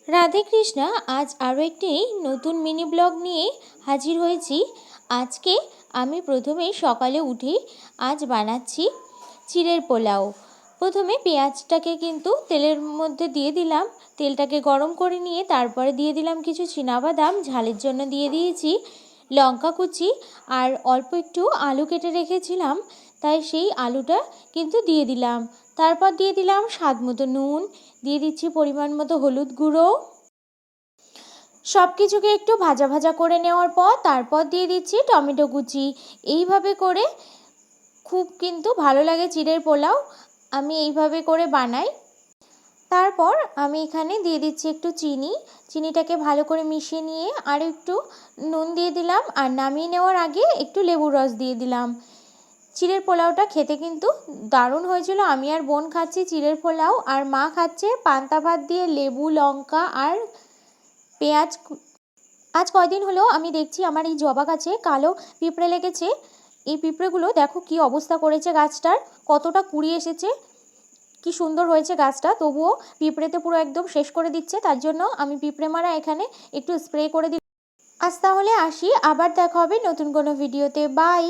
রাধে কৃষ্ণা। আজ আরও একটি নতুন মিনি ব্লগ নিয়ে হাজির হয়েছি। আজকে আমি প্রথমেই সকালে উঠে আজ বানাচ্ছি চিড়ের পোলাও। প্রথমে পেঁয়াজটাকে কিন্তু তেলের মধ্যে দিয়ে দিলাম, তেলটাকে গরম করে নিয়ে তারপরে দিয়ে দিলাম কিছু চিনাবাদাম, ঝালের জন্য দিয়ে দিয়েছি লঙ্কা কুচি, আর অল্প একটু আলু কেটে রেখেছিলাম, তাই সেই আলুটা কিন্তু দিয়ে দিলাম। তারপর দিয়ে দিলাম স্বাদ মতো নুন, দিয়ে দিচ্ছি পরিমাণ মতো হলুদ গুঁড়ো। সব কিছুকে একটু ভাজা ভাজা করে নেওয়ার পর তারপর দিয়ে দিচ্ছি টমেটো কুচি। এইভাবে করে খুব কিন্তু ভালো লাগে চিড়ের পোলাও, আমি এইভাবে করে বানাই। তারপর আমি এখানে দিয়ে দিচ্ছি একটু চিনি, চিনিটাকে ভালো করে মিশিয়ে নিয়ে আর একটু নুন দিয়ে দিলাম, আর নামিয়ে নেওয়ার আগে একটু লেবুর রস দিয়ে দিলাম। চিড়ের পোলাওটা খেতে কিন্তু দারুণ হয়েছিল। আমি আর বোন খাচ্ছি চিড়ের পোলাও, আর মা খাচ্ছে পান্তা ভাত দিয়ে লেবু লঙ্কা আর পেঁয়াজ। আজ কয়দিন হলো আমি দেখছি আমার এই জবা গাছে কালো পিঁপড়ে লেগেছে। এই পিঁপড়েগুলো দেখো কি অবস্থা করেছে গাছটার, কতটা কুড়ি এসেছে, কি সুন্দর হয়েছে গাছটা, তবুও পিঁপড়েতে পুরো একদম শেষ করে দিচ্ছে। তার জন্য আমি পিঁপড়ে মারা এখানে একটু স্প্রে করে দিই। আজ তাহলে আসি, আবার দেখা হবে নতুন কোনো ভিডিওতে। বাই।